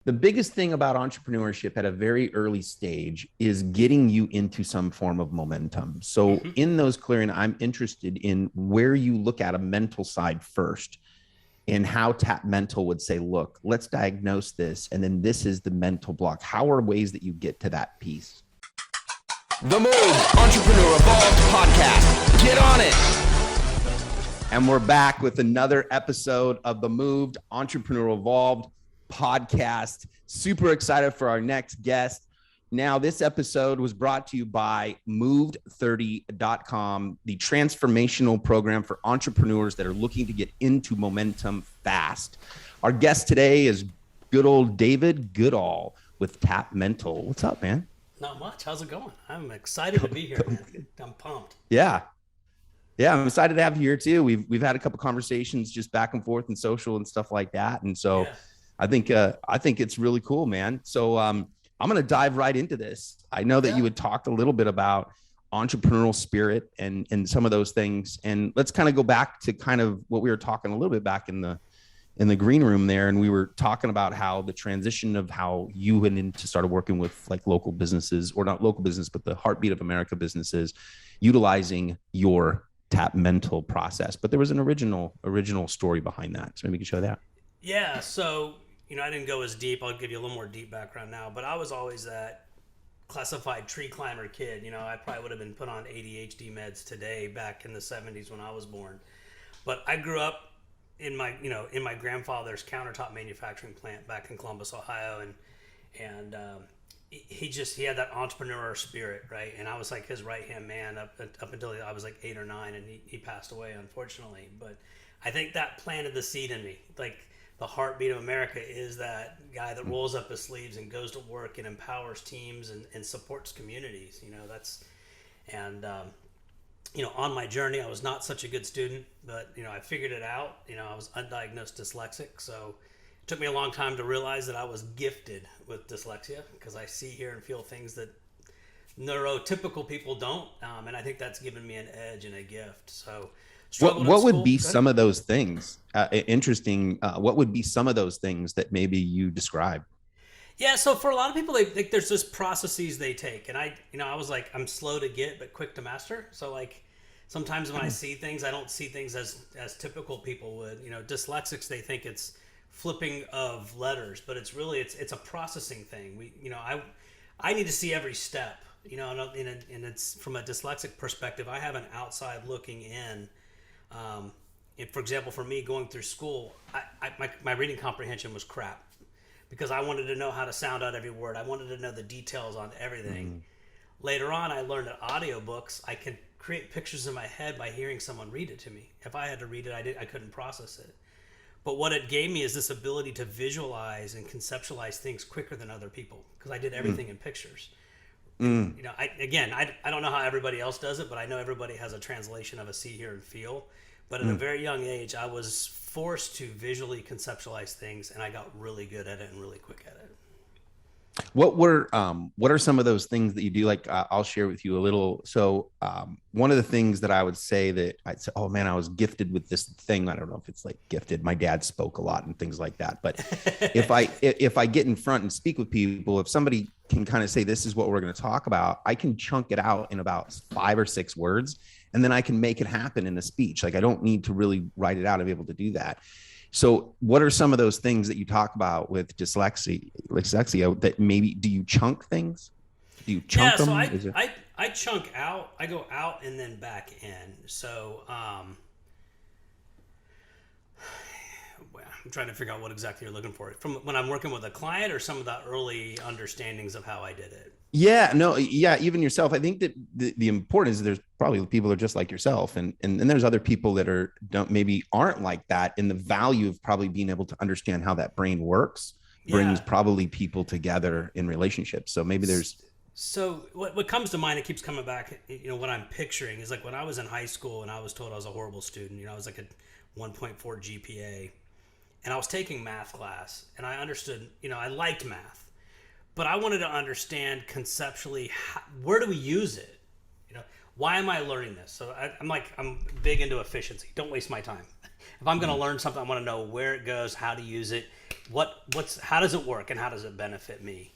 The biggest thing about entrepreneurship at a very early stage is getting you into some form of momentum. So, Hmm. in those clearing, I'm interested in where you look at a mental side first and how Tap Mental would say, look, let's diagnose this. And then this is the mental block. How are ways that you get to that piece? The Move Entrepreneur Evolved Podcast. Get on it. And we're back with another episode of the Moved Entrepreneur Evolved Podcast. Super excited for our next guest. Now, this episode was brought to you by moved30.com, the transformational program for entrepreneurs that are looking to get into momentum fast. Our guest today is good old David Goodall with Tap Mental. What's up, man? Not much. How's it going? I'm excited to be here, man. I'm pumped. Yeah. Yeah, I'm excited to have you here too. We've had a couple conversations just back and forth and social and stuff like that, and so Yeah. I think it's really cool, man. So I'm gonna dive right into this. I know that Yeah. you had talked a little bit about entrepreneurial spirit and some of those things, and let's kind of go back to kind of what we were talking a little bit back in the green room there, and we were talking about how the transition of how you went into started working with like local businesses, or not local business, but the Heartbeat of America businesses, utilizing your Tap Mental process. But there was an original story behind that, so maybe we can show that. Yeah. So, I didn't go as deep. I'll give you a little more deep background now, but I was always that classified tree climber kid. I probably would have been put on ADHD meds today back in the 70s when I was born. But I grew up in my grandfather's countertop manufacturing plant back in Columbus, Ohio, and he had that entrepreneur spirit, right? And I was like his right hand man up until I was like 8 or 9, and he passed away, unfortunately. But I think that planted the seed in me. Like, the Heartbeat of America is that guy that rolls up his sleeves and goes to work and empowers teams and supports communities. On my journey, I was not such a good student, but I figured it out. I was undiagnosed dyslexic, so it took me a long time to realize that I was gifted with dyslexia, because I see, hear, and feel things that neurotypical people don't, and I think that's given me an edge and a gift. So, struggled in What would school. be Go ahead. some of those things? Interesting. What would be some of those things that maybe you describe? Yeah, so for a lot of people, there's just processes they take, and I was like, I'm slow to get but quick to master. So, like, sometimes when I see things, I don't see things as typical people would. Dyslexics, they think it's flipping of letters, but it's a processing thing. I need to see every step. And it's from a dyslexic perspective. I have an outside looking in. And for example, for me going through school, my reading comprehension was crap, because I wanted to know how to sound out every word. I wanted to know the details on everything. Later on, I learned that audiobooks, I could create pictures in my head by hearing someone read it to me. If I had to read it, I couldn't process it. But what it gave me is this ability to visualize and conceptualize things quicker than other people, because I did everything in pictures. I don't know how everybody else does it, but I know everybody has a translation of a see, hear, and feel. But at a very young age, I was forced to visually conceptualize things, and I got really good at it and really quick at it. What are some of those things that you do? Like, I'll share with you a little. So one of the things that I would say that I'd say, oh man, I was gifted with this thing. I don't know if it's like gifted. My dad spoke a lot and things like that. But if I get in front and speak with people, if somebody can kind of say, this is what we're going to talk about, I can chunk it out in about 5 or 6 words, and then I can make it happen in a speech. Like, I don't need to really write it out. I'm able to do that. So what are some of those things that you talk about with dyslexia that maybe, do you chunk things? Do you chunk Yeah, so them? I chunk out. I go out and then back in. So I'm trying to figure out what exactly you're looking for. From when I'm working with a client, or some of the early understandings of how I did it? Yeah, no, yeah, even yourself. I think that the importance is there's probably people that are just like yourself, and there's other people that maybe aren't like that. And the value of probably being able to understand how that brain works brings Yeah. probably people together in relationships. So maybe there's So what comes to mind, it keeps coming back, what I'm picturing is like when I was in high school and I was told I was a horrible student. I was like a 1.4 GPA, and I was taking math class, and I understood, I liked math, but I wanted to understand conceptually, where do we use it? Why am I learning this? So I'm big into efficiency. Don't waste my time. If I'm going to learn something, I want to know where it goes, how to use it. how does it work and how does it benefit me?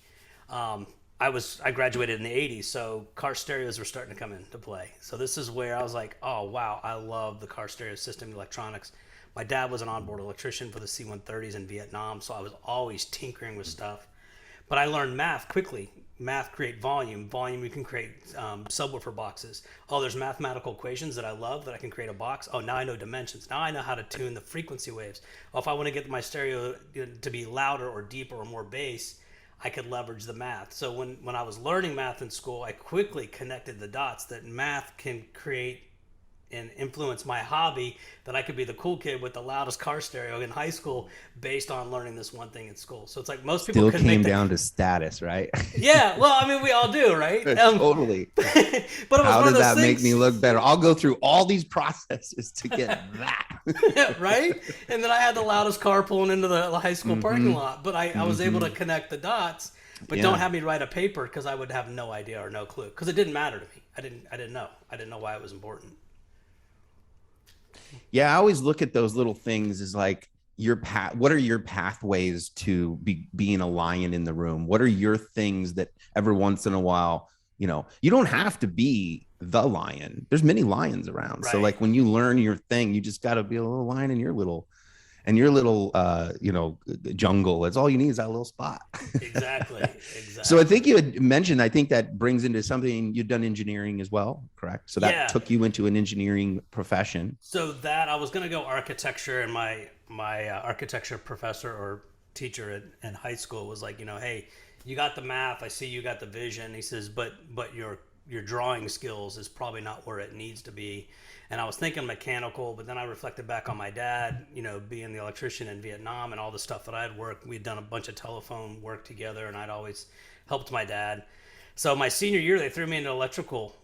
I graduated in the 80s, so car stereos were starting to come into play. So this is where I was like, oh wow, I love the car stereo system electronics. My dad was an onboard electrician for the C-130s in Vietnam, so I was always tinkering with stuff. But I learned math quickly. Math create volume. Volume, you can create subwoofer boxes. Oh, there's mathematical equations that I love that I can create a box. Oh, now I know dimensions. Now I know how to tune the frequency waves. Oh, if I want to get my stereo to be louder or deeper or more bass, I could leverage the math. So when I was learning math in school, I quickly connected the dots that math can create and influence my hobby, that I could be the cool kid with the loudest car stereo in high school based on learning this one thing in school. So it's like most people Still came down to status, right? Yeah, well, I mean, we all do, right? Totally. But it was How one of does those that make things, me look better? I'll go through all these processes to get that. right? And then I had the loudest car pulling into the high school parking lot, but I was able to connect the dots. But don't have me write a paper because I would have no idea or no clue, because it didn't matter to me. I didn't know why it was important. Yeah, I always look at those little things as like your path. What are your pathways to being a lion in the room? What are your things that every once in a while, you don't have to be the lion. There's many lions around. Right. So like when you learn your thing, you just got to be a little lion in your little jungle. That's all you need is that little spot. Exactly. So I think you had mentioned, I think that brings into something you've done engineering as well, correct? So that took you into an engineering profession. So that I was going to go architecture, and my architecture professor or teacher in high school was like, hey, you got the math. I see you got the vision. He says, but your drawing skills is probably not where it needs to be. And I was thinking mechanical, but then I reflected back on my dad, being the electrician in Vietnam and all the stuff that I had worked. We'd done a bunch of telephone work together, and I'd always helped my dad. So my senior year, they threw me into electrical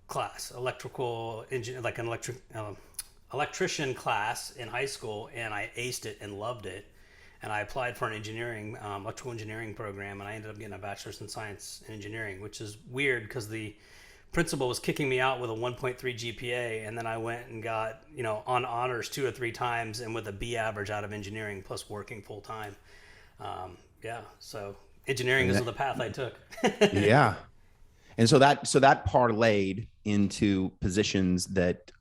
class, electrician class in high school, and I aced it and loved it. And I applied for an electrical engineering program, and I ended up getting a bachelor's in science and engineering, which is weird because the principal was kicking me out with a 1.3 GPA, and then I went and got, on honors 2 or 3 times and with a B average out of engineering plus working full time. So engineering is the path I took. Yeah. And so that parlayed into positions that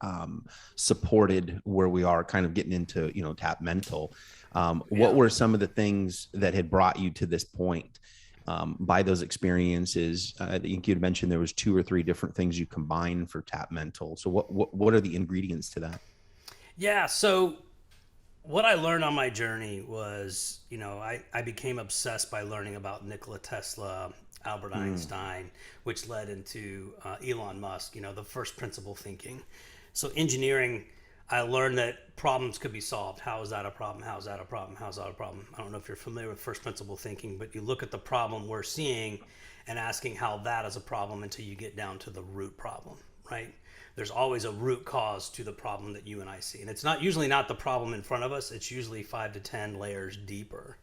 supported where we are kind of getting into, tap mental. What were some of the things that had brought you to this point? By those experiences, I think you'd mentioned there was 2 or 3 different things you combined for tap mental. So what are the ingredients to that? Yeah. So what I learned on my journey was, I became obsessed by learning about Nikola Tesla, Albert Einstein, which led into Elon Musk, the first principle thinking. So engineering, I learned that problems could be solved. How is that a problem? How is that a problem? How is that a problem? I don't know if you're familiar with first principle thinking, but you look at the problem we're seeing and asking how that is a problem until you get down to the root problem, right? There's always a root cause to the problem that you and I see. And it's usually not the problem in front of us. It's usually 5 to 10 layers deeper,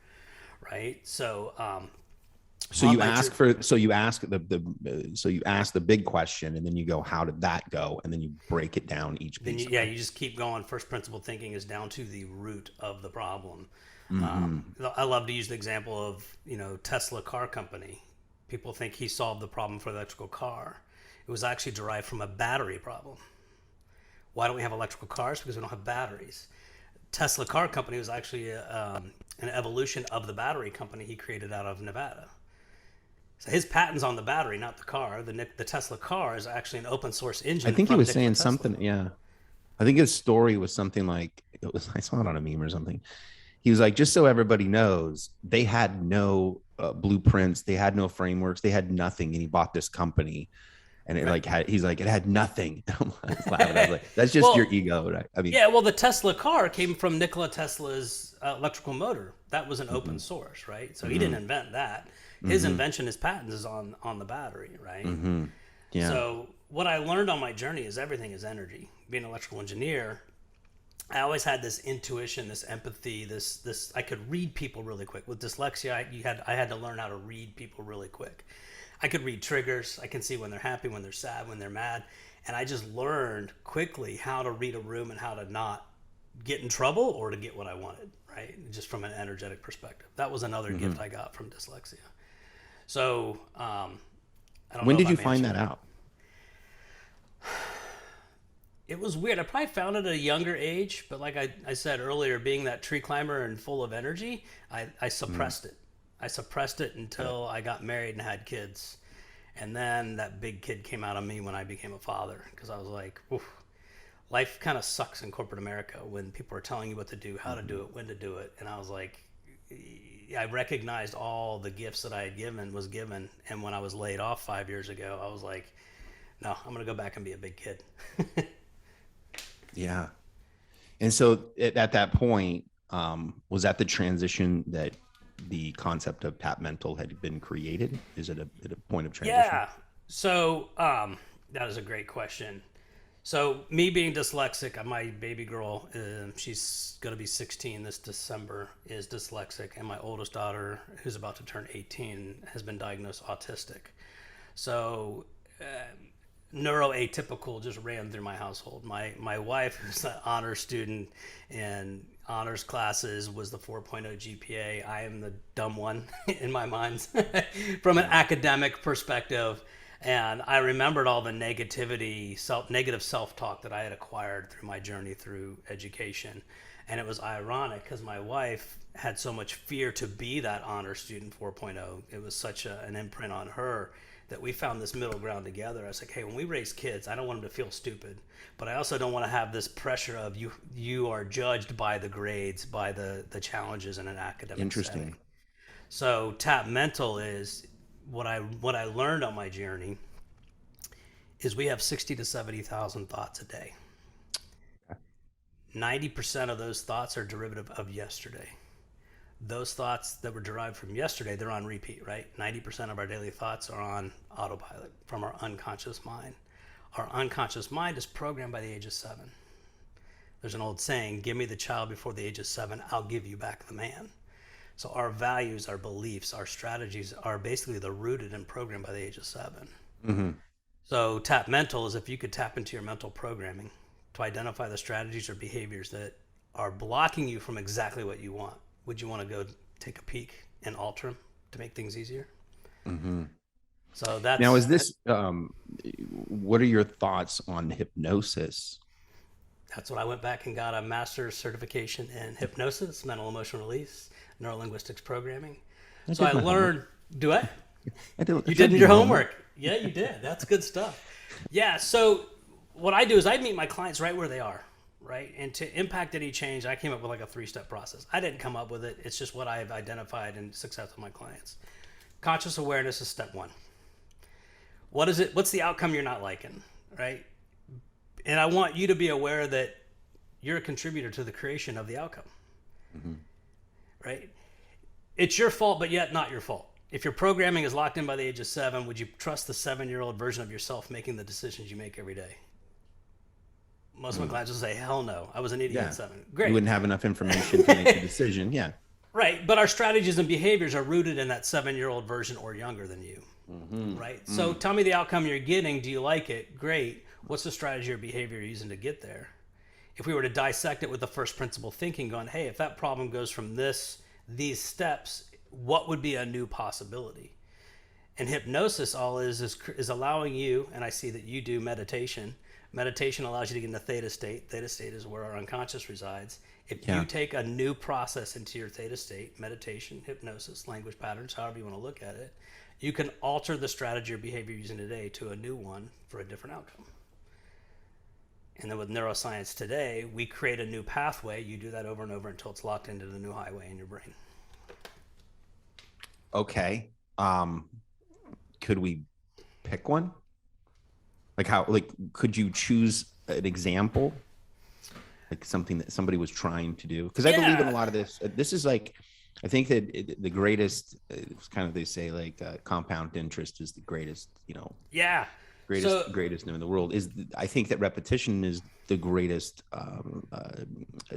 right? So you ask the big question, and then you go, how did that go? And then you break it down each piece. You just keep going. First principle thinking is down to the root of the problem. I love to use the example of, Tesla car company. People think he solved the problem for the electrical car. It was actually derived from a battery problem. Why don't we have electrical cars? Because we don't have batteries. Tesla car company was actually an evolution of the battery company he created out of Nevada. So his patent's on the battery, not the car. The Tesla car is actually an open source engine. I think he was saying something. Yeah. I think his story was something like, I saw it on a meme or something. He was like, just so everybody knows, they had no blueprints. They had no frameworks. They had nothing. And he bought this company, and it it had nothing. I was like, that's just your ego, right? I mean, the Tesla car came from Nikola Tesla's electrical motor. That was an open source, right? So he didn't invent that. His invention, his patent is on the battery, right? Yeah. So what I learned on my journey is everything is energy. Being an electrical engineer, I always had this intuition, this empathy, this I could read people really quick. With dyslexia, I had to learn how to read people really quick. I could read triggers. I can see when they're happy, when they're sad, when they're mad. And I just learned quickly how to read a room and how to not get in trouble or to get what I wanted, right? Just from an energetic perspective. That was another gift I got from dyslexia. So, I don't When know if did you I'm find answering. that out? It was weird. I probably found it at a younger age, but like I said earlier, being that tree climber and full of energy, I suppressed it. I suppressed it until I got married and had kids. And then that big kid came out of me when I became a father because I was like, oof, life kind of sucks in corporate America when people are telling you what to do, how to do it, when to do it. And I was like, I recognized all the gifts that I had was given. And when I was laid off 5 years ago, I was like, no, I'm going to go back and be a big kid. Yeah. And so at that point, was that the transition that the concept of tap mental had been created? Is it at a point of transition? Yeah. So that is a great question. So me being dyslexic, my baby girl, she's going to be 16 this December, is dyslexic, and my oldest daughter, who's about to turn 18, has been diagnosed autistic. So neuroatypical just ran through my household. My wife, who's an honor student in honors classes, was the 4.0 GPA. I am the dumb one in my mind from an academic perspective. And I remembered all the negativity, negative self-talk that I had acquired through my journey through education. And it was ironic because my wife had so much fear to be that honor student 4.0. It was such an imprint on her that we found this middle ground together. I was like, hey, when we raise kids, I don't want them to feel stupid, but I also don't want to have this pressure of you are judged by the grades, by the challenges in an academic Interesting. setting. So tap mental is what I learned on my journey is we have 60 to 70,000 thoughts a day. 90% of those thoughts are derivative of yesterday. Those thoughts that were derived from yesterday, they're on repeat, right? 90% of our daily thoughts are on autopilot from our unconscious mind. Our unconscious mind is programmed by the age of 7. There's an old saying, give me the child before the age of 7, I'll give you back the man. So our values, our beliefs, our strategies are basically the rooted and programmed by the age of 7. Mm-hmm. So tap mental is if you could tap into your mental programming to identify the strategies or behaviors that are blocking you from exactly what you want. Would you want to go take a peek and alter them to make things easier? Mm-hmm. So that's Now, is this, what are your thoughts on hypnosis? That's what I went back and got a master's certification in hypnosis, mental emotional release, neurolinguistics programming. So I learned, do I? You did your homework. Yeah, you did. That's good stuff. Yeah. So what I do is I meet my clients right where they are, right? And to impact any change, I came up with like a 3-step process. I didn't come up with it. It's just what I've identified in success with my clients. Conscious awareness is step 1. What is it? What's the outcome you're not liking, right? And I want you to be aware that you're a contributor to the creation of the outcome, right? It's your fault, but yet not your fault. If your programming is locked in by the age of 7, would you trust the 7-year-old version of yourself making the decisions you make every day? Most of my clients will say, hell no, I was an idiot at 7. Great. You wouldn't have enough information to make a decision. Yeah. Right. But our strategies and behaviors are rooted in that 7-year-old version or younger than you. Right. So tell me the outcome you're getting. Do you like it? Great. What's the strategy or behavior you're using to get there? If we were to dissect it with the first principle thinking, going, hey, if that problem goes from these steps, what would be a new possibility? And hypnosis all is allowing you, and I see that you do meditation. Meditation allows you to get into theta state. Theta state is where our unconscious resides. If you take a new process into your theta state, meditation, hypnosis, language patterns, however you want to look at it, you can alter the strategy or behavior you're using today to a new one for a different outcome. And then with neuroscience today, we create a new pathway. You do that over and over until it's locked into the new highway in your brain. Okay. Could we pick one? Like could you choose an example? Like something that somebody was trying to do? Because I believe in a lot of this. This is like, I think that the greatest, it's kind of, they say like compound interest is the greatest, greatest in the world. I think that repetition is the greatest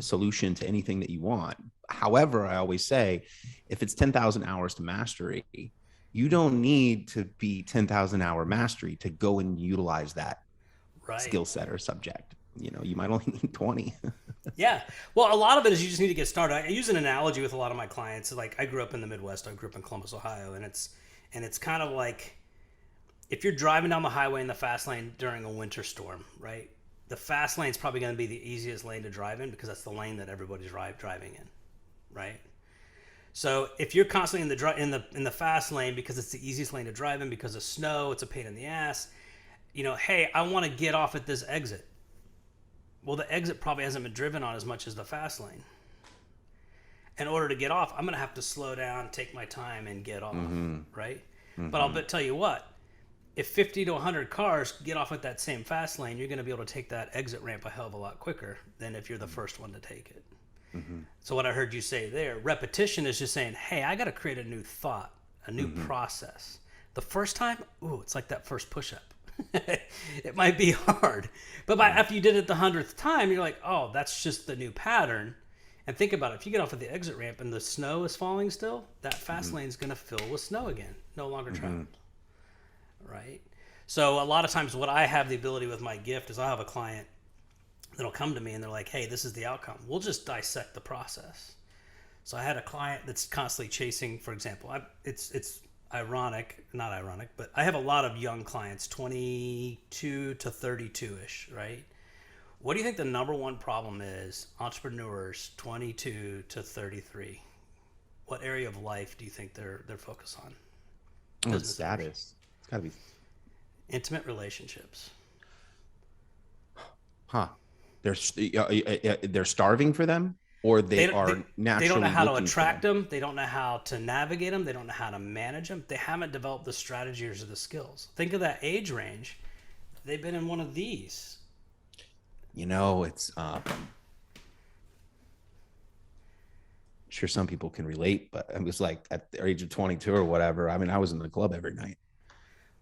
solution to anything that you want. However, I always say, if it's 10,000 hours to mastery, you don't need to be 10,000 hour mastery to go and utilize that skill set or subject. you might only need 20. Yeah. Well, a lot of it is you just need to get started. I use an analogy with a lot of my clients. Like I grew up in the Midwest. I grew up in Columbus, Ohio, and it's kind of like if you're driving down the highway in the fast lane during a winter storm, right? The fast lane is probably going to be the easiest lane to drive in because that's the lane that everybody's driving in, right? So if you're constantly in the fast lane because it's the easiest lane to drive in because of snow, it's a pain in the ass. Hey, I want to get off at this exit. Well, the exit probably hasn't been driven on as much as the fast lane. In order to get off, I'm going to have to slow down, take my time, and get off, right? But I'll tell you what, if 50 to 100 cars get off at that same fast lane, you're going to be able to take that exit ramp a hell of a lot quicker than if you're the first one to take it. So what I heard you say there, repetition is just saying, hey, I got to create a new thought, a new process. The first time, it's like that first push-up. It might be hard, but after you did it the 100th time, you're like, oh, that's just the new pattern. And think about it. If you get off at the exit ramp and the snow is falling still, that fast lane is going to fill with snow again, no longer traveled. Right? So a lot of times what I have the ability with my gift is I'll have a client that'll come to me and they're like, hey, this is the outcome. We'll just dissect the process. So I had a client that's constantly chasing, for example, it's not ironic, but I have a lot of young clients, 22 to 32-ish, right? What do you think the number one problem is, entrepreneurs 22 to 33? What area of life do you think they're focused on? It's status. It's got to be intimate relationships. Huh. They're starving for them? Or they naturally they don't know how to attract them. them. They don't know how to navigate them. They don't know how to manage them. They haven't developed the strategies or the skills. Think of that age range. They've been in one of these. It's sure some people can relate, but it was like at the age of 22 or whatever. I mean, I was in the club every night.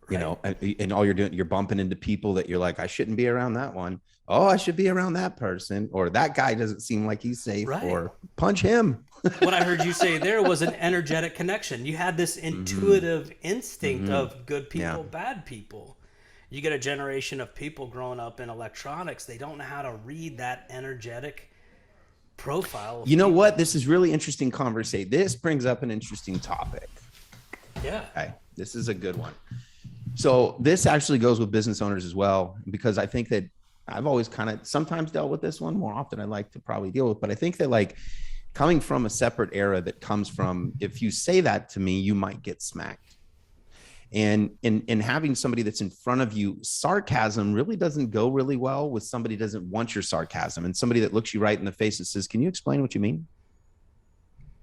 Right. And all you're doing, you're bumping into people that you're like, I shouldn't be around that one. Oh, I should be around that person, or that guy doesn't seem like he's safe, right. Or punch him. What I heard you say there was an energetic connection. You had this intuitive instinct of good people, bad people. You get a generation of people growing up in electronics. They don't know how to read that energetic profile. You know what? This is really interesting conversation. This brings up an interesting topic. Yeah. Okay. This is a good one. So this actually goes with business owners as well, because I think that I've always kind of sometimes dealt with this one more often. I like to probably deal with, but I think that like coming from a separate era that comes from, if you say that to me, you might get smacked. And having somebody that's in front of you, sarcasm really doesn't go really well with somebody who doesn't want your sarcasm, and somebody that looks you right in the face and says, can you explain what you mean?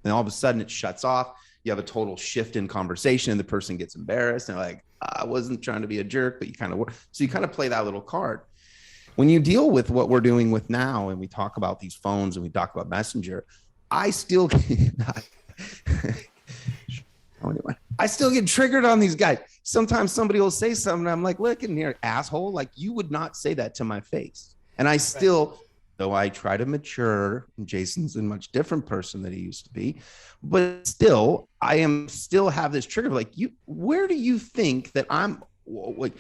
And all of a sudden it shuts off. You have a total shift in conversation and the person gets embarrassed and like, I wasn't trying to be a jerk, but you kind of were. So you kind of play that little card. When you deal with what we're doing with now, and we talk about these phones and we talk about Messenger, I still get triggered on these guys. Sometimes somebody will say something and I'm like, look in here, asshole, like you would not say that to my face. And I still, though I try to mature, and Jason's a much different person than he used to be, but still, still have this trigger. Like, where do you think that I'm like,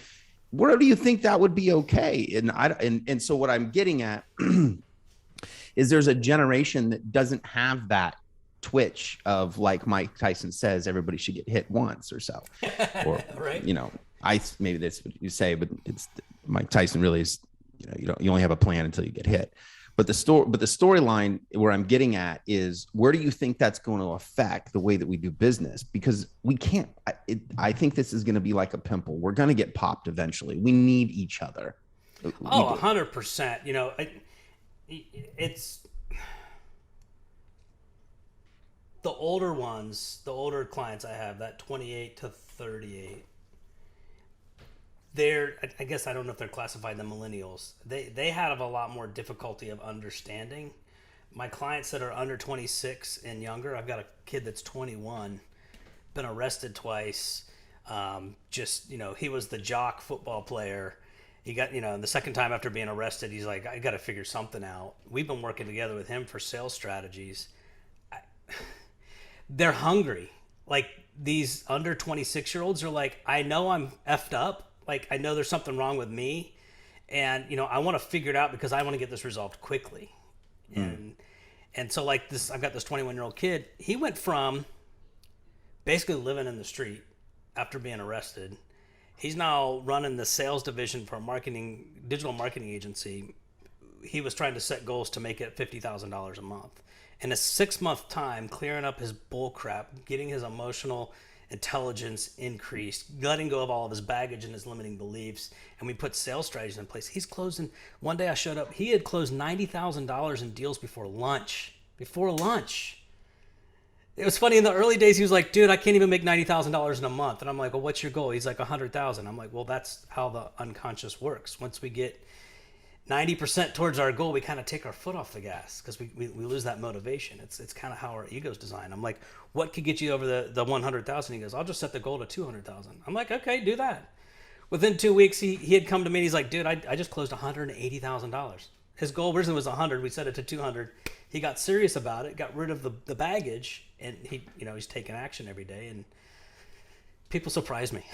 where do you think that would be okay? And so what I'm getting at is there's a generation that doesn't have that twitch of, like Mike Tyson says, everybody should get hit once or so. Or, right. Maybe that's what you say, but it's Mike Tyson really is, you only have a plan until you get hit. But the storyline where I'm getting at is, where do you think that's going to affect the way that we do business? Because we can't, I think this is going to be like a pimple. We're going to get popped eventually. We need each other. 100%. It's the older ones, the older clients I have, that 28 to 38. I guess I don't know if they're classified the millennials. They have a lot more difficulty of understanding. My clients that are under 26 and younger, I've got a kid that's 21, been arrested twice. He was the jock football player. He got, the second time after being arrested, he's like, I got to figure something out. We've been working together with him for sales strategies. They're hungry. Like, these under 26-year-olds are like, I know I'm effed up. Like, I know there's something wrong with me, and I want to figure it out because I want to get this resolved quickly. And so like this, I've got this 21-year-old kid. He went from basically living in the street after being arrested. He's now running the sales division for a digital marketing agency. He was trying to set goals to make it $50,000 a month. In a 6-month time, clearing up his bull crap, getting his emotional intelligence increased, letting go of all of his baggage and his limiting beliefs, and we put sales strategies in place. He's closing. One day I showed up. He had closed $90,000 in deals before lunch. It was funny in the early days. He was like, "Dude, I can't even make $90,000 in a month." And I'm like, "Well, what's your goal?" He's like, 100,000. I'm like, "Well, that's how the unconscious works. Once we get 90% towards our goal, we kind of take our foot off the gas because we lose that motivation. It's kind of how our ego's designed." I'm like, "What could get you over the 100,000?" He goes, "I'll just set the goal to 200,000." I'm like, "Okay, do that." Within 2 weeks, he had come to me and he's like, "Dude, I just closed $180,000. His goal originally was 100. We set it to 200. He got serious about it, got rid of the baggage, and he's taking action every day. And people surprise me.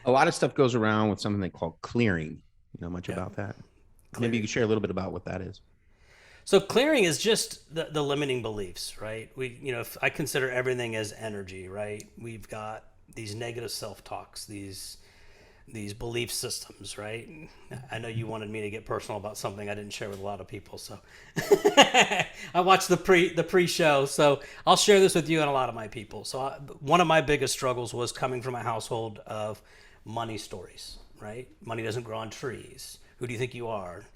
A lot of stuff goes around with something they call clearing. You know much about that? Maybe you could share a little bit about what that is. So clearing is just the limiting beliefs, right? If I consider everything as energy, right? We've got these negative self-talks, these belief systems, right? I know you wanted me to get personal about something I didn't share with a lot of people, so I watched the pre-show, so I'll share this with you and a lot of my people. So one of my biggest struggles was coming from a household of money stories, right? Money doesn't grow on trees. Who do you think you are?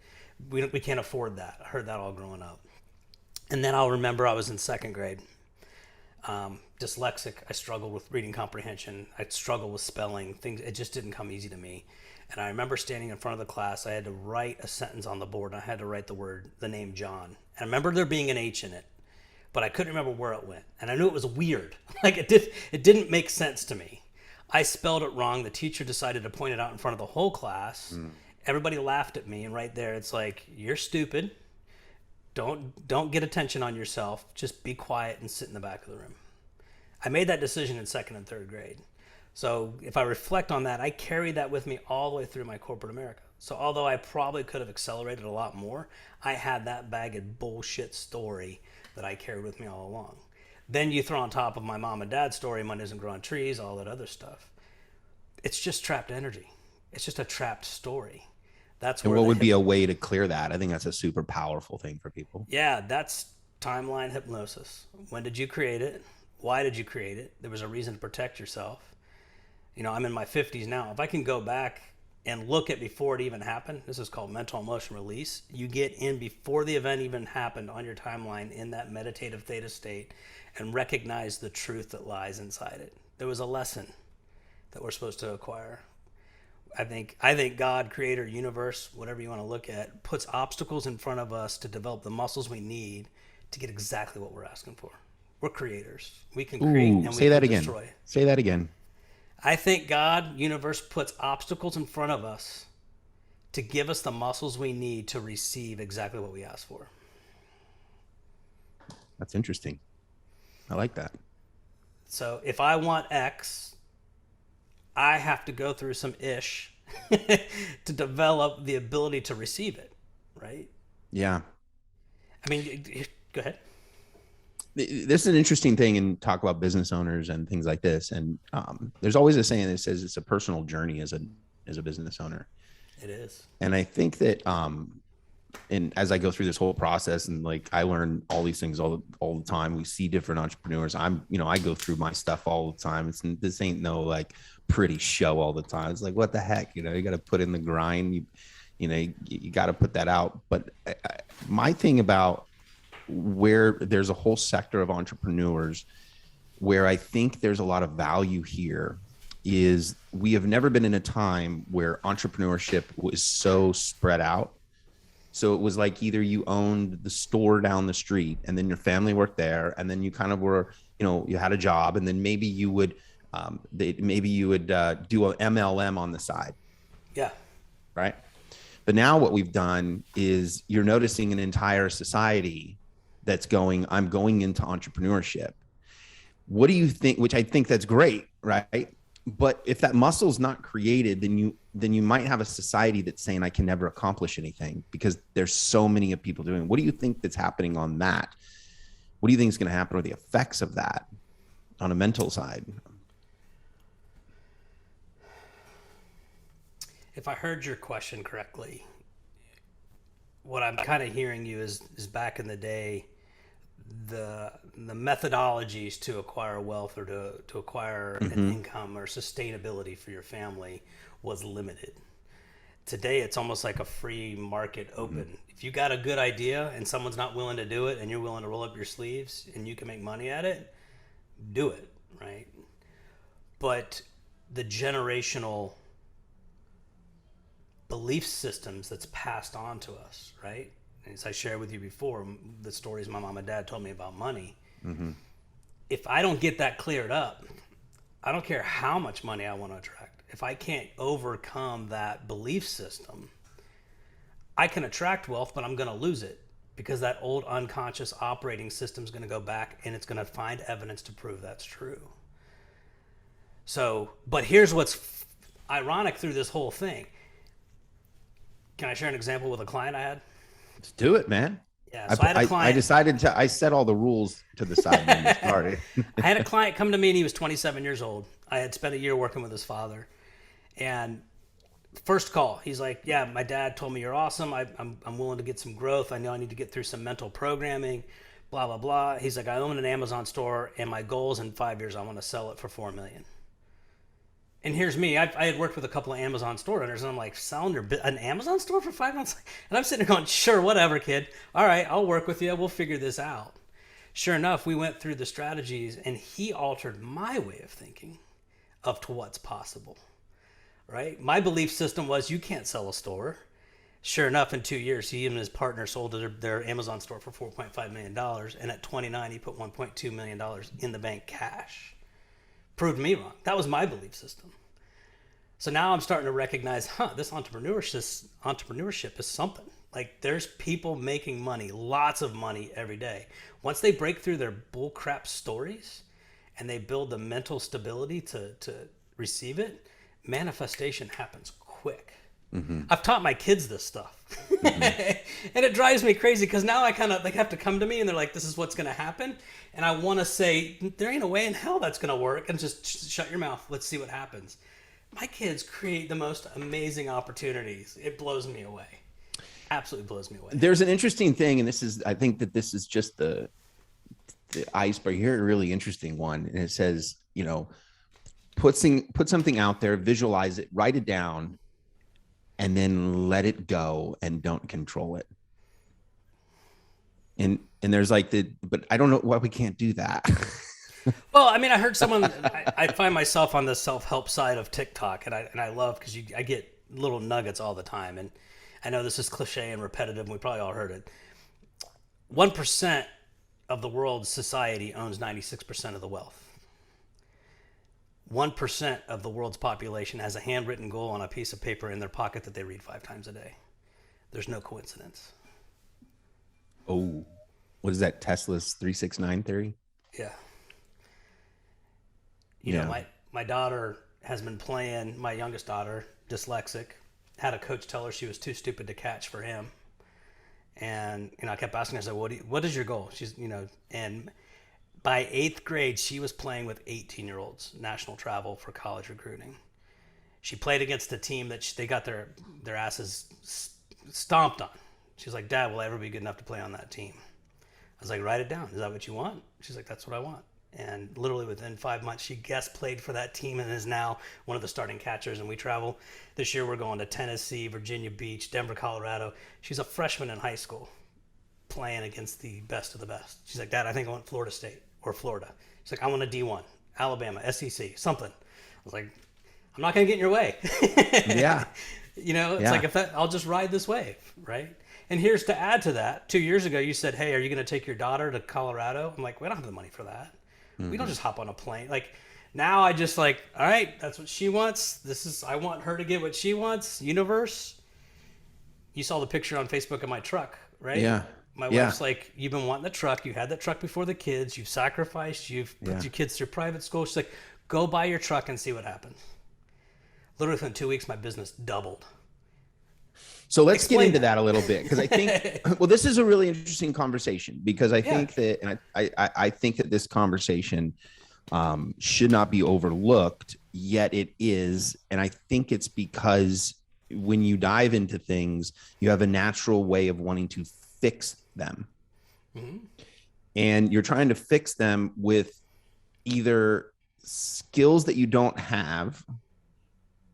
We can't afford that. I heard that all growing up. And then I'll remember I was in second grade. Dyslexic. I struggled with reading comprehension. I struggled with spelling things. It just didn't come easy to me. And I remember standing in front of the class. I had to write a sentence on the board. And I had to write the name John. And I remember there being an H in it, but I couldn't remember where it went. And I knew it was weird. Like it didn't make sense to me. I spelled it wrong. The teacher decided to point it out in front of the whole class. Everybody laughed at me. And right there, it's like, you're stupid. Don't get attention on yourself. Just be quiet and sit in the back of the room. I made that decision in second and third grade. So if I reflect on that, I carried that with me all the way through my corporate America. So although I probably could have accelerated a lot more, I had that bag of bullshit story that I carried with me all along. Then you throw on top of my mom and dad's story, money doesn't grow on trees, all that other stuff. It's just trapped energy. It's just a trapped story. That's where. And what would be a way to clear that? I think that's a super powerful thing for people. Yeah, that's timeline hypnosis. When did you create it? Why did you create it? There was a reason to protect yourself. I'm in my 50s now. If I can go back and look at before it even happened, this is called mental emotion release. You get in before the event even happened on your timeline in that meditative theta state and recognize the truth that lies inside it. There was a lesson that we're supposed to acquire. I think God, creator, universe, whatever you want to look at, puts obstacles in front of us to develop the muscles we need to get exactly what we're asking for. We're creators. We can create and we can destroy. Say that again. I think God, universe, puts obstacles in front of us to give us the muscles we need to receive exactly what we ask for. That's interesting. I like that. So if I want X, I have to go through some ish to develop the ability to receive it, right? Yeah. I mean, go ahead. This is an interesting thing in talk about business owners and things like this. And there's always a saying that says it's a personal journey as a business owner. It is. And I think that, and as I go through this whole process and like, I learn all these things all the time. We see different entrepreneurs. I go through my stuff all the time. This ain't no like pretty show all the time. It's like, what the heck, you got to put in the grind. You got to put that out. But my thing about where there's a whole sector of entrepreneurs where I think there's a lot of value here is we have never been in a time where entrepreneurship was so spread out. So it was like either you owned the store down the street and then your family worked there, and then you kind of were, you had a job, and then maybe you would do a MLM on the side. Yeah. Right. But now what we've done is you're noticing an entire society that's I'm going into entrepreneurship. What do you think? Which I think that's great, right? But if that muscle's not created, then you might have a society that's saying I can never accomplish anything because there's so many of people doing. What do you think that's happening on that? What do you think is going to happen with the effects of that on a mental side? If I heard your question correctly, what I'm kind of hearing you is back in the day, the methodologies to acquire wealth or to acquire an income or sustainability for your family was limited. Today, it's almost like a free market open. If you got a good idea and someone's not willing to do it and you're willing to roll up your sleeves and you can make money at it, do it, right? But the generational belief systems that's passed on to us, right? As I shared with you before, the stories my mom and dad told me about money. If I don't get that cleared up, I don't care how much money I want to attract. If I can't overcome that belief system, I can attract wealth, but I'm going to lose it because that old unconscious operating system is going to go back and it's going to find evidence to prove that's true. So, but here's what's ironic through this whole thing. Can I share an example with a client I had? Let's do it, man. Yeah, so I had a client. I set all the rules to the side when we started. I had a client come to me and he was 27 years old. I had spent a year working with his father. And first call, he's like, yeah, my dad told me you're awesome. I'm willing to get some growth. I know I need to get through some mental programming, blah, blah, blah. He's like, I own an Amazon store and my goal is in 5 years, I want to sell it for $4 million. And here's me. I had worked with a couple of Amazon store owners, and I'm like, selling an Amazon store for 5 months? And I'm sitting there going, sure, whatever, kid. All right, I'll work with you. We'll figure this out. Sure enough, we went through the strategies, and he altered my way of thinking of to what's possible, right? My belief system was you can't sell a store. Sure enough, in 2 years, he and his partner sold their Amazon store for $4.5 million, and at 29, he put $1.2 million in the bank cash. Proved me wrong. That was my belief system. So now I'm starting to recognize, this entrepreneurship is something. Like there's people making money, lots of money every day. Once they break through their bullcrap stories and they build the mental stability to receive it, manifestation happens quick. I've taught my kids this stuff. And it drives me crazy because now they have to come to me and they're like, this is what's going to happen. And I want to say, there ain't a way in hell that's going to work. And just shut your mouth. Let's see what happens. My kids create the most amazing opportunities. It blows me away. Absolutely blows me away. There's an interesting thing. And I think that this is just the iceberg here, a really interesting one. And it says, put something out there, visualize it, write it down, and then let it go and don't control it. And there's but I don't know why we can't do that. Well, I mean, I heard someone, I find myself on the self-help side of TikTok and I love, because I get little nuggets all the time. And I know this is cliche and repetitive and we probably all heard it. 1% of the world's society owns 96% of the wealth. 1% of the world's population has a handwritten goal on a piece of paper in their pocket that they read 5 times a day. There's no coincidence. Oh, what is that? Tesla's 369 theory? Yeah. You know, my daughter has been playing, my youngest daughter, dyslexic, had a coach tell her she was too stupid to catch for him. And, I kept asking her, I said, what is your goal? She's, and by 8th grade, she was playing with 18-year-olds, national travel for college recruiting. She played against a team that they got their asses stomped on. She's like, Dad, will I ever be good enough to play on that team? I was like, write it down. Is that what you want? She's like, that's what I want. And literally within 5 months, she guest played for that team and is now one of the starting catchers. And we travel. This year, we're going to Tennessee, Virginia Beach, Denver, Colorado. She's a freshman in high school playing against the best of the best. She's like, Dad, I think I want Florida State or Florida. She's like, I want a D1, Alabama, SEC, something. I was like, I'm not going to get in your way. Yeah. It's like, I'll just ride this wave, right? And here's to add to that. 2 years ago, you said, hey, are you going to take your daughter to Colorado? I'm like, we don't have the money for that. We don't just hop on a plane. Like, now I just all right, that's what she wants. I want her to get what she wants. Universe. You saw the picture on Facebook of my truck, right? Yeah. My wife's like, you've been wanting the truck. You had that truck before the kids. You've sacrificed. You've put your kids through private school. She's like, Go buy your truck and see what happens. Literally within 2 weeks, my business doubled. So let's Explain get into that. that a little bit, because I think, well, this is a really interesting conversation, because I think that, and I think that this conversation should not be overlooked, yet it is. And I think it's because when you dive into things, you have a natural way of wanting to fix them. Mm-hmm. And you're trying to fix them with either skills that you don't have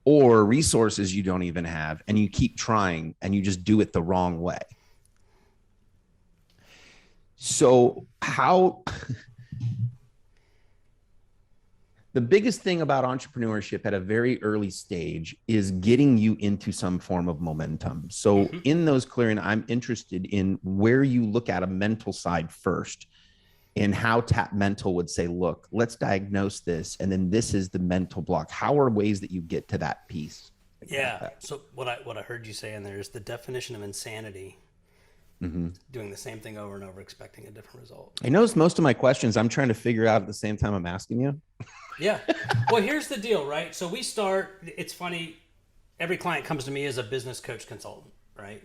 or resources you don't even have, and you keep trying and you just do it the wrong way. So how the biggest thing about entrepreneurship at a very early stage is getting you into some form of momentum. So in those clearing, I'm interested in where you look at a mental side first, and how Tap Mental would say, look, let's diagnose this, and then this is the mental block. How are ways that you get to that piece? Yeah. So what I heard you say in there is the definition of insanity. Mm-hmm. Doing the same thing over and over, expecting a different result. I notice most of my questions I'm trying to figure out at the same time I'm asking you. Yeah. Well, here's the deal, right? So we start, it's funny, every client comes to me as a business coach consultant, right?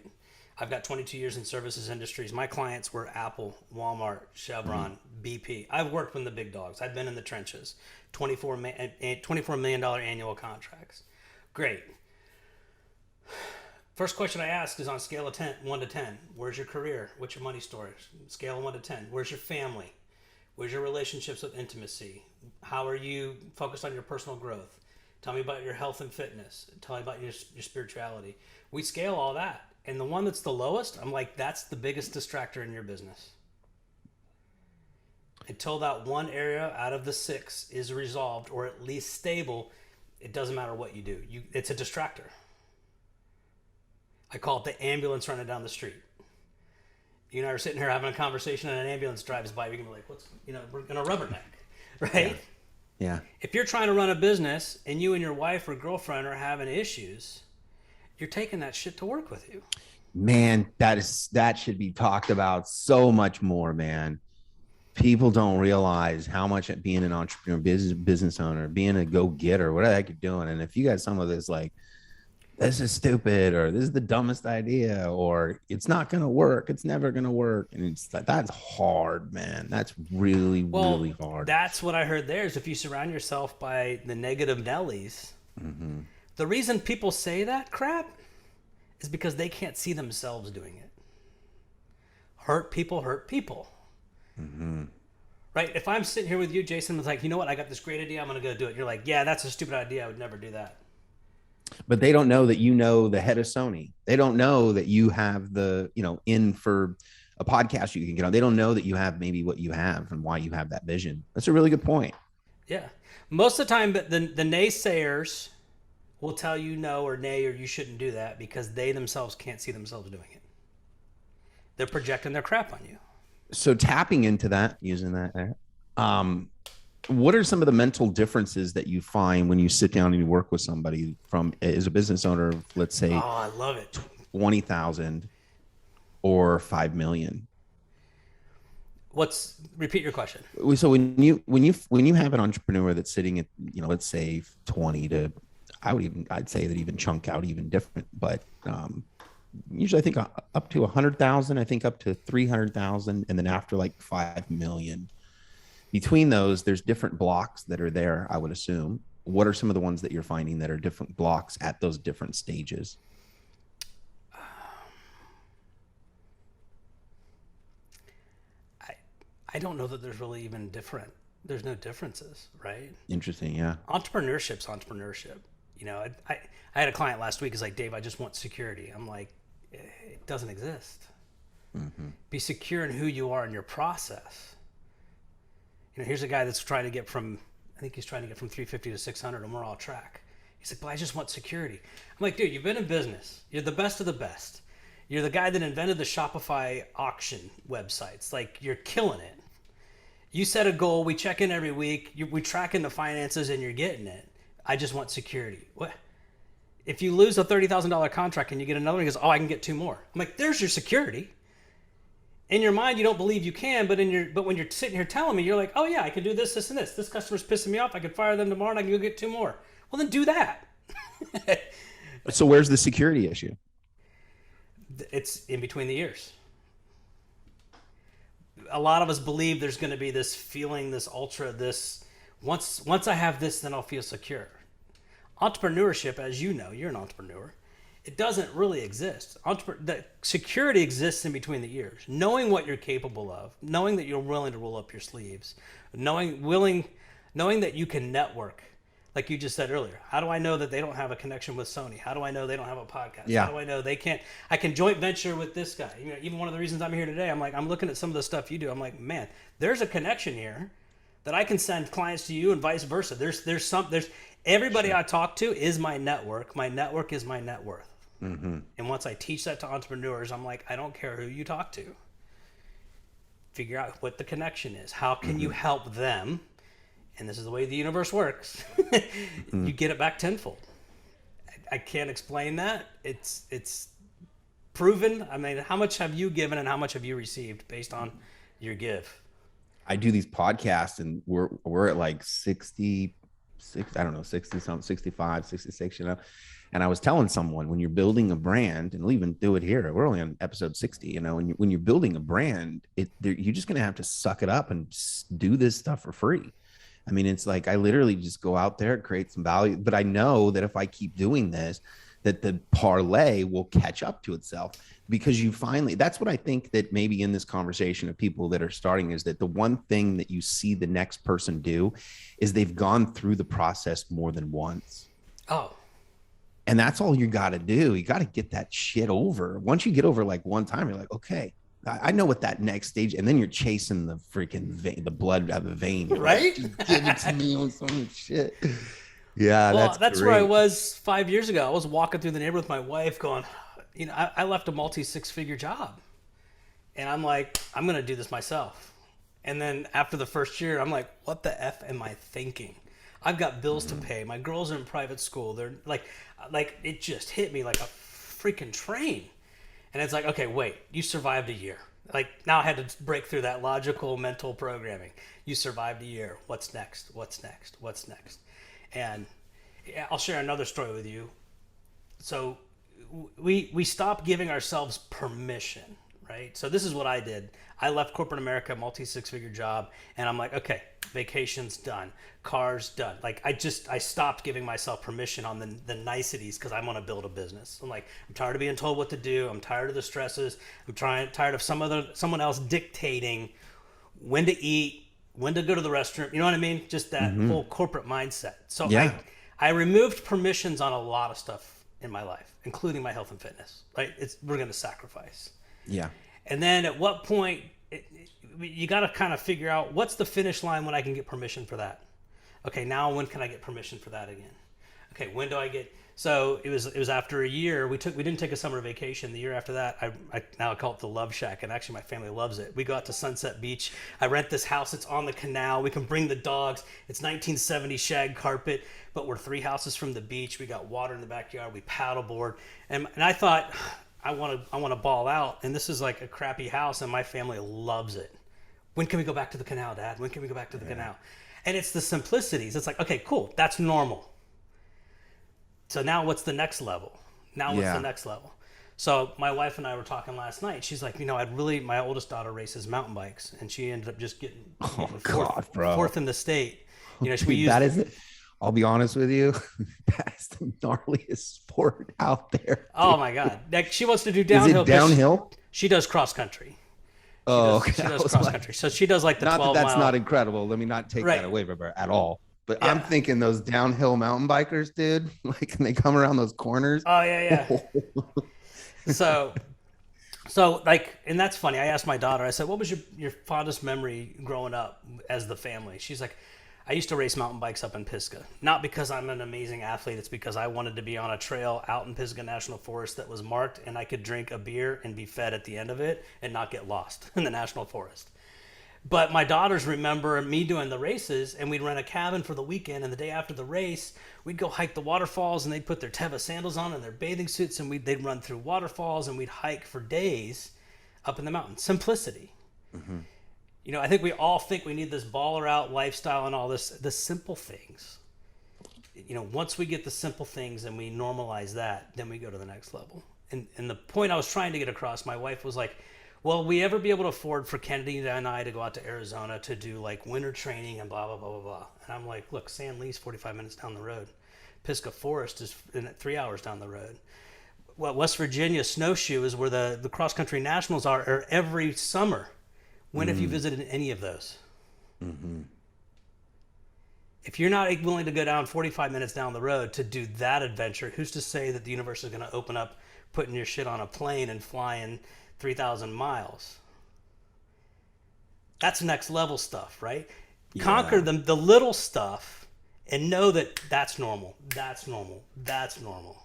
I've got 22 years in services industries. My clients were Apple, Walmart, Chevron, BP. I've worked with the big dogs. I've been in the trenches. $24 million annual contracts. Great. First question I ask is on a scale of 1 to 10. Where's your career? What's your money story? Scale of 1 to 10. Where's your family? Where's your relationships with intimacy? How are you focused on your personal growth? Tell me about your health and fitness. Tell me about your spirituality. We scale all that. And the one that's the lowest, I'm like, that's the biggest distractor in your business. Until that one area out of the 6 is resolved or at least stable, it doesn't matter what you do. It's a distractor. I call it the ambulance running down the street. You and I are sitting here having a conversation and an ambulance drives by. You're going to be like, we're going to rubberneck, right? Yeah. If you're trying to run a business and you and your wife or girlfriend are having issues, you're taking that shit to work with you. Man, that should be talked about so much more, man. People don't realize how much being an entrepreneur, business owner, being a go-getter, whatever the heck you're doing. And if you got some of this, like, this is stupid, or this is the dumbest idea, or it's not going to work, it's never going to work. And it's like, that's hard, man. That's really, really hard. That's what I heard there is if you surround yourself by the negative Nellies, the reason people say that crap is because they can't see themselves doing it. Hurt people hurt people. Mm-hmm. Right? If I'm sitting here with you, Jason, was like, you know what? I got this great idea. I'm going to go do it. You're like, yeah, that's a stupid idea. I would never do that. But they don't know that you know the head of Sony. They don't know that you have the, in for a podcast you can get on. They don't know that you have maybe what you have and why you have that vision. That's a really good point. Yeah. Most of the time, the naysayers will tell you no or nay or you shouldn't do that because they themselves can't see themselves doing it. They're projecting their crap on you. So tapping into that, using that, what are some of the mental differences that you find when you sit down and you work with somebody as a business owner, let's say, I love it, 20,000 or 5 million? Repeat your question. So when you have an entrepreneur that's sitting at, let's say 20 to, I'd say that even chunk out even different, but usually I think up to 100,000, I think up to 300,000, and then after like 5 million. Between those, there's different blocks that are there, I would assume. What are some of the ones that you're finding that are different blocks at those different stages? I don't know that there's really even different. There's no differences, right? Interesting, yeah. Entrepreneurship's entrepreneurship. I had a client last week who's like, Dave, I just want security. I'm like, it doesn't exist. Mm-hmm. Be secure in who you are in your process. Here's a guy that's trying to get from 350 to 600 and we're all track. He's like, but I just want security. I'm like, dude, you've been in business. You're the best of the best. You're the guy that invented the Shopify auction websites. Like, you're killing it. You set a goal. We check in every week. We track in the finances and you're getting it. I just want security. What? If you lose a $30,000 contract and you get another one, he goes, I can get 2 more. I'm like, there's your security. in your mind you don't believe you can, but when you're sitting here telling me, you're like, oh yeah, I can do this, this, and this. This customer's pissing me off. I could fire them tomorrow, and I can go get 2 more. Well, then do that. So where's the security issue? It's in between the ears. A lot of us believe there's going to be this feeling, this ultra, this once I have this, then I'll feel secure. Entrepreneurship, as you know, you're an entrepreneur. It doesn't really exist. The security exists in between the ears. Knowing what you're capable of, knowing that you're willing to roll up your sleeves, knowing that you can network. Like you just said earlier, how do I know that they don't have a connection with Sony? How do I know they don't have a podcast? Yeah. How do I know they can't? I can joint venture with this guy. You know, even one of the reasons I'm here today, I'm looking at some of the stuff you do. I'm like, man, there's a connection here that I can send clients to you and vice versa. There's everybody I talk to is my network. My network is my net worth. Mm-hmm. And once I teach that to entrepreneurs, I'm like, I don't care who you talk to. Figure out what the connection is. How can you help them? And this is the way the universe works. You get it back tenfold. I can't explain that. It's proven. I mean, how much have you given and how much have you received based on your give? I do these podcasts and we're at like 66, I don't know, 60 something, 65, 66, you know. And I was telling someone, when you're building a brand, and we'll even do it here, we're only on episode 60, you know, when you're building a brand, you're just going to have to suck it up and do this stuff for free. I mean, it's like, I literally just go out there, create some value, but I know that if I keep doing this, that the parlay will catch up to itself, because you finally, that's what I think that maybe in this conversation of people that are starting is that the one thing that you see the next person do is they've gone through the process more than once. Oh, and that's all you got to do. You got to get that shit over. Once you get over like one time, you're like, okay, I know what that next stage, and then you're chasing the freaking vein, the blood out of the vein, right? Just give it to me on some shit. Yeah, well, that's great. where I was 5 years ago. I was walking through the neighborhood with my wife, going, you know, I left a multi-6-figure job, and I'm like, I'm gonna do this myself. And then after the first year, I'm like, what the f am I thinking? I've got bills to pay. My girls are in private school. They're like it just hit me like a freaking train. And it's like, okay, wait, you survived a year. Like, now I had to break through that logical mental programming. You survived a year. What's next? What's next? What's next? And I'll share another story with you. So we stopped giving ourselves permission, right? So this is what I did. I left corporate America, multi-6-figure job, and I'm like, okay, vacation's done, car's done. Like, I stopped giving myself permission on the niceties, because I want to build a business. I'm like, I'm tired of being told what to do. I'm tired of the stresses. I'm tired of someone else dictating when to eat, when to go to the restroom. You know what I mean? Just that whole corporate mindset. So yeah. I removed permissions on a lot of stuff in my life, including my health and fitness. Right? We're going to sacrifice. Yeah. And then at what point you got to kind of figure out what's the finish line when I can get permission for that. Okay, now when can I get permission for that again? Okay, when do I get? So it was after a year. We didn't take a summer vacation. The year after that, I call it the Love Shack, and actually my family loves it. We go out to Sunset Beach. I rent this house. It's on the canal. We can bring the dogs. It's 1970 shag carpet, but we're 3 houses from the beach. We got water in the backyard. We paddleboard, and I thought, I want to ball out, and this is like a crappy house, and my family loves it. When can we go back to the canal, Dad? When can we go back to the canal? And it's the simplicities. It's like, okay, cool, that's normal. So now what's the next level? The next level? So my wife and I were talking last night. She's like, you know, my oldest daughter races mountain bikes, and she ended up just getting fourth in the state. You know, I'll be honest with you, that's the gnarliest sport out there. Dude. Oh my God. Like, she wants to do downhill. Is it downhill? She does cross country. Okay. She does cross country. So she does like the 12 that's mile. not incredible. Let me not take that away from her at all. But yeah. I'm thinking those downhill mountain bikers, dude, like, when they come around those corners. Oh yeah. So like, and that's funny. I asked my daughter, I said, what was your fondest memory growing up as the family? She's like, I used to race mountain bikes up in Pisgah. Not because I'm an amazing athlete. It's because I wanted to be on a trail out in Pisgah National Forest that was marked, and I could drink a beer and be fed at the end of it and not get lost in the National Forest. But my daughters remember me doing the races, and we'd rent a cabin for the weekend, and the day after the race, we'd go hike the waterfalls, and they'd put their Teva sandals on and their bathing suits, and they'd run through waterfalls, and we'd hike for days up in the mountains. Simplicity. I think we all think we need this baller out lifestyle and all this, the simple things. Once we get the simple things and we normalize that, then we go to the next level. And the point I was trying to get across, my wife was like, will we ever be able to afford for Kennedy and I to go out to Arizona to do like winter training and blah, blah, blah, blah, blah. And I'm like, look, San Lee's 45 minutes down the road. Pisgah Forest is 3 hours down the road. Well, West Virginia Snowshoe is where the cross-country nationals are every summer. When have you visited any of those? If you're not willing to go down 45 minutes down the road to do that adventure, who's to say that the universe is going to open up putting your shit on a plane and flying 3,000 miles? That's next level stuff, right? Yeah. Conquer the little stuff and know that that's normal. That's normal. That's normal.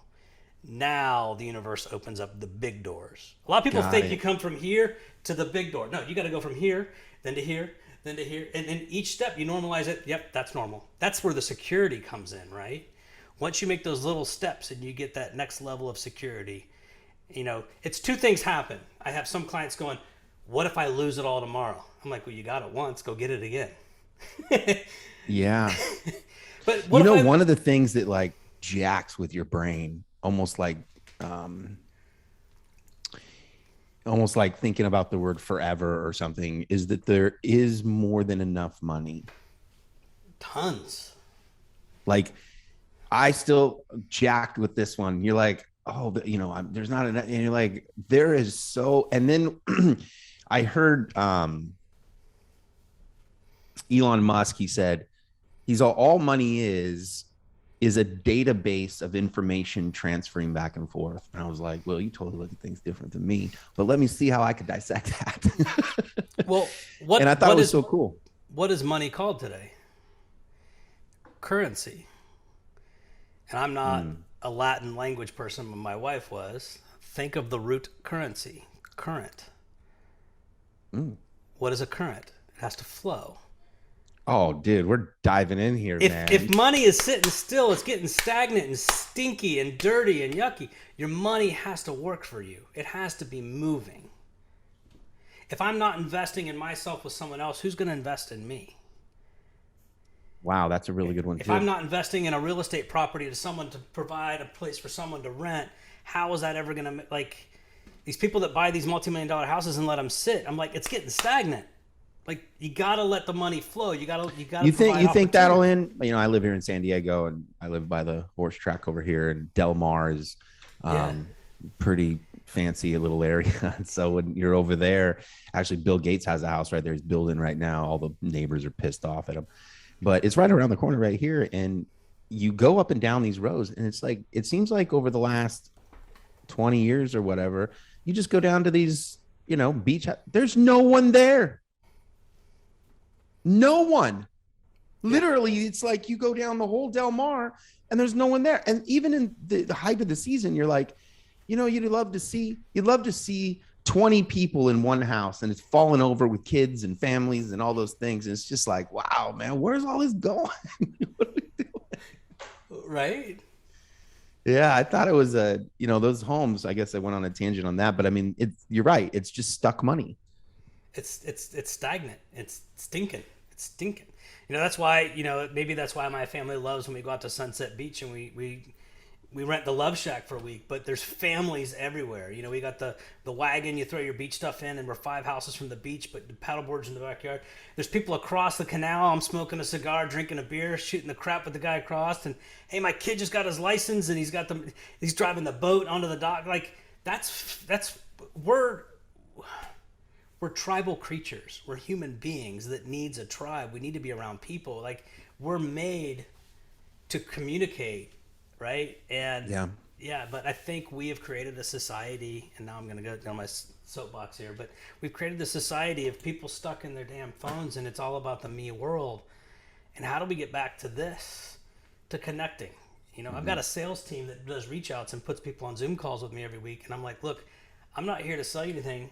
Now the universe opens up the big doors. A lot of people think you come from here to the big door. No, you got to go from here, then to here, then to here. And in each step, you normalize it. Yep, that's normal. That's where the security comes in, right? Once you make those little steps and you get that next level of security, it's two things happen. I have some clients going, what if I lose it all tomorrow? I'm like, well, you got it once, go get it again. Yeah. But one of the things that like jacks with your brain, almost like thinking about the word forever or something, is that there is more than enough money. Tons. Like, I still jacked with this one. You're like, oh, there's not enough. And you're like, there is so. And then I heard Elon Musk, he said, all money is a database of information transferring back and forth. And I was like, well, you totally look at things different than me, but let me see how I could dissect that. Well, and I thought it was so cool. What is money called today? Currency. And I'm not a Latin language person, but my wife was. Think of the root currency, current. What is a current? It has to flow. Oh, dude, we're diving in here, man. If money is sitting still, it's getting stagnant and stinky and dirty and yucky. Your money has to work for you. It has to be moving. If I'm not investing in myself with someone else, who's going to invest in me? Wow, that's a really good one, too. If I'm not investing in a real estate property to someone to provide a place for someone to rent, how is that ever going to, like, these people that buy these multi-million-dollar houses and let them sit, I'm like, it's getting stagnant. Like, you gotta let the money flow. You gotta. You think that'll end? I live here in San Diego, and I live by the horse track over here, and Del Mar is pretty fancy little area. So when you're over there, actually, Bill Gates has a house right there. He's building right now. All the neighbors are pissed off at him, but it's right around the corner right here. And you go up and down these roads, and it's like, it seems like over the last 20 years or whatever, you just go down to these, beach. There's no one there. No one. Literally, it's like you go down the whole Del Mar and there's no one there. And even in the height of the season, you're like, you'd love to see 20 people in one house, and it's falling over with kids and families and all those things. And it's just like, wow, man, where's all this going? What are we doing? Right. Yeah, I thought it was those homes. I guess I went on a tangent on that, but I mean, you're right. It's just stuck money. It's stagnant. It's stinking. That's why, maybe that's why my family loves when we go out to Sunset Beach and we rent the Love Shack for a week, but there's families everywhere. We got the wagon, you throw your beach stuff in, and we're 5 houses from the beach, but the paddle boards in the backyard. There's people across the canal. I'm smoking a cigar, drinking a beer, shooting the crap with the guy across. And hey, my kid just got his license and he's driving the boat onto the dock. Like we're tribal creatures. We're human beings that needs a tribe. We need to be around people. Like, we're made to communicate, right? And but I think we have created a society, and now I'm going to go down my soapbox here, but we've created a society of people stuck in their damn phones, and it's all about the me world. And how do we get back to this, to connecting? I've got a sales team that does reach outs and puts people on Zoom calls with me every week. And I'm like, look, I'm not here to sell you anything.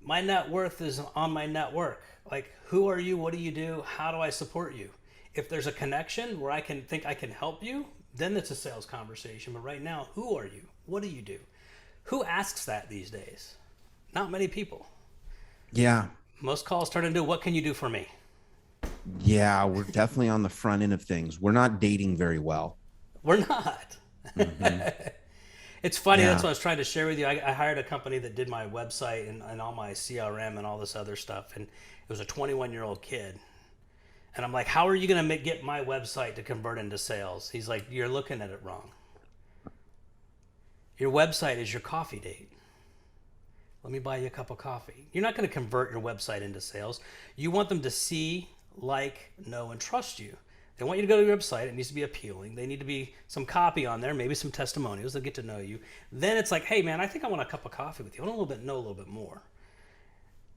My net worth is on my network. Like, who are you? What do you do? How do I support you? If there's a connection where I can help you, then it's a sales conversation. But right now, who are you? What do you do? Who asks that these days? Not many people. Yeah. Most calls turn into, what can you do for me? Yeah. We're definitely on the front end of things. We're not dating very well. We're not. Mm-hmm. It's funny. Yeah. That's what I was trying to share with you. I hired a company that did my website and all my CRM and all this other stuff. And it was a 21-year-old kid. And I'm like, how are you going to get my website to convert into sales? He's like, you're looking at it wrong. Your website is your coffee date. Let me buy you a cup of coffee. You're not going to convert your website into sales. You want them to see, like, know, and trust you. They want you to go to your website. It needs to be appealing. They need to be some copy on there, maybe some testimonials. They'll get to know you. Then it's like, hey, man, I think I want a cup of coffee with you. I want to know a little bit more.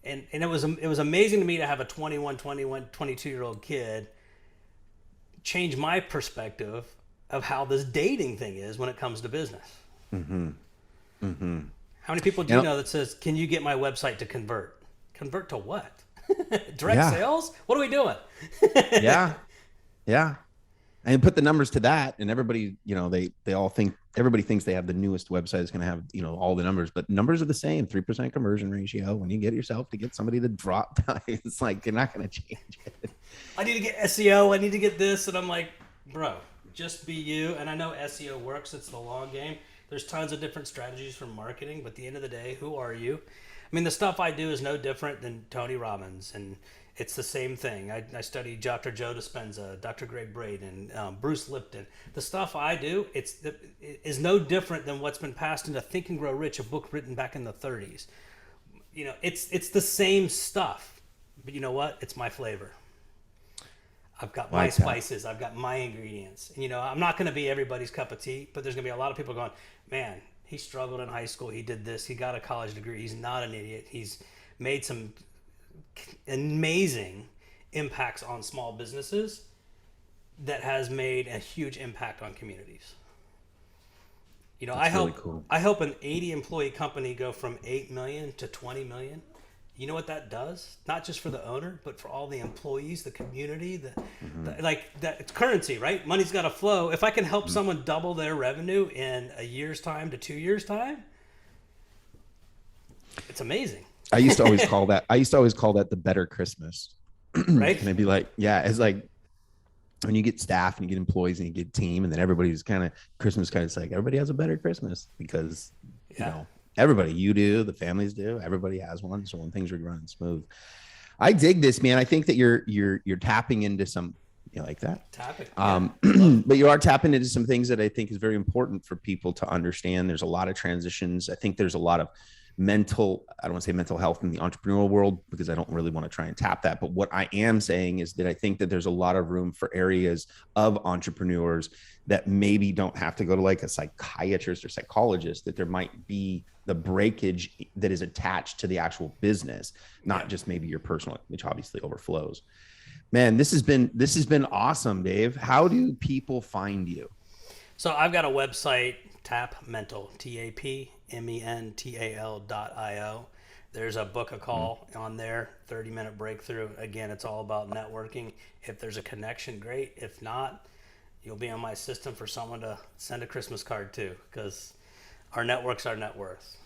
And it was amazing to me to have a 22-year-old kid change my perspective of how this dating thing is when it comes to business. Mm-hmm. Mm-hmm. How many people do you know that says, can you get my website to convert? Convert to what? Direct sales? What are we doing? Yeah. Yeah. And put the numbers to that, and everybody, they all think, everybody thinks they have the newest website is going to have, all the numbers, but numbers are the same. 3% conversion ratio. When you get yourself to get somebody to drop, it's like, you're not going to change it. I need to get SEO. I need to get this. And I'm like, bro, just be you. And I know SEO works. It's the long game. There's tons of different strategies for marketing, but at the end of the day, who are you? I mean, the stuff I do is no different than Tony Robbins, and it's the same thing. I study Dr. Joe Dispenza, Dr. Greg Braden, Bruce Lipton. The stuff I do, is no different than what's been passed into Think and Grow Rich, a book written back in the 30s. It's the same stuff, but you know what? It's my flavor. I've got my spices. I've got my ingredients. And, I'm not going to be everybody's cup of tea, but there's going to be a lot of people going, man, he struggled in high school. He did this. He got a college degree. He's not an idiot. He's made some amazing impacts on small businesses that has made a huge impact on communities. I help an 80 employee company go from 8 million to 20 million. You know what that does? Not just for the owner, but for all the employees, the community, it's currency, right? Money's got to flow. If I can help someone double their revenue in a year's time to 2 years' time, it's amazing. I used to always call that the better Christmas. Right? And I'd be like, yeah, it's like when you get staff and you get employees and you get team, and then everybody's Christmas it's like everybody has a better Christmas because, everybody, you do, the families do, everybody has one. So when things are running smooth, I dig this, man. I think that you're tapping into some, you like that? Tapping. But you are tapping into some things that I think is very important for people to understand. There's a lot of transitions. I think there's a lot of I don't want to say mental health in the entrepreneurial world, because I don't really want to try and tap that. But what I am saying is that I think that there's a lot of room for areas of entrepreneurs that maybe don't have to go to like a psychiatrist or psychologist, that there might be the breakage that is attached to the actual business, not just maybe your personal, which obviously overflows. Man, this has been awesome, Dave. How do people find you? So I've got a website, tapmental, TAPMENTAL.io. There's a book a call on there, 30-minute breakthrough. Again, it's all about networking. If there's a connection, great. If not, you'll be on my system for someone to send a Christmas card to, because our network's our net worth.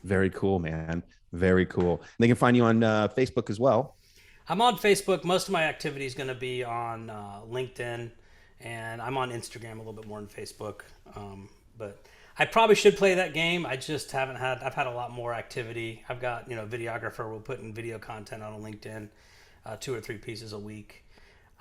Very cool, man. Very cool. They can find you on Facebook as well. I'm on Facebook. Most of my activity is going to be on LinkedIn, and I'm on Instagram a little bit more than Facebook. But I probably should play that game. I just haven't had. I've had a lot more activity. I've got videographer. We're putting video content on LinkedIn, 2 or 3 pieces a week.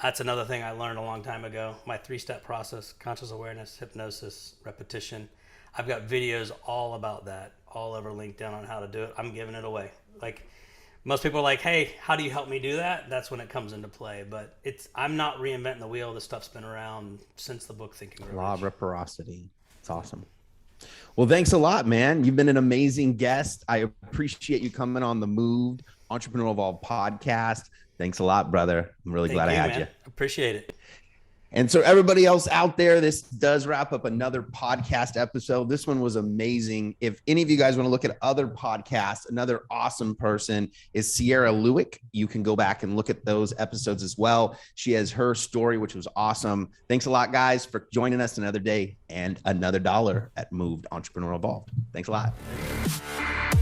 That's another thing I learned a long time ago. My 3-step process: conscious awareness, hypnosis, repetition. I've got videos all about that, all over LinkedIn on how to do it. I'm giving it away. Like, most people are like, hey, how do you help me do that? That's when it comes into play. But I'm not reinventing the wheel. This stuff's been around since the book Think and Grow Rich. Law of reciprocity. It's awesome. Well, thanks a lot, man. You've been an amazing guest. I appreciate you coming on the Moved Entrepreneur Evolved podcast. Thanks a lot, brother. I'm really glad I had you. Appreciate it. And so everybody else out there, this does wrap up another podcast episode. This one was amazing. If any of you guys want to look at other podcasts, another awesome person is Sierra Lewick. You can go back and look at those episodes as well. She has her story, which was awesome. Thanks a lot, guys, for joining us another day and another dollar at Moved Entrepreneur Evolved. Thanks a lot.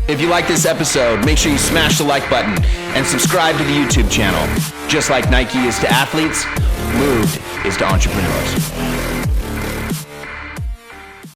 If you like this episode, make sure you smash the like button and subscribe to the YouTube channel. Just like Nike is to athletes, Moved is to entrepreneurs.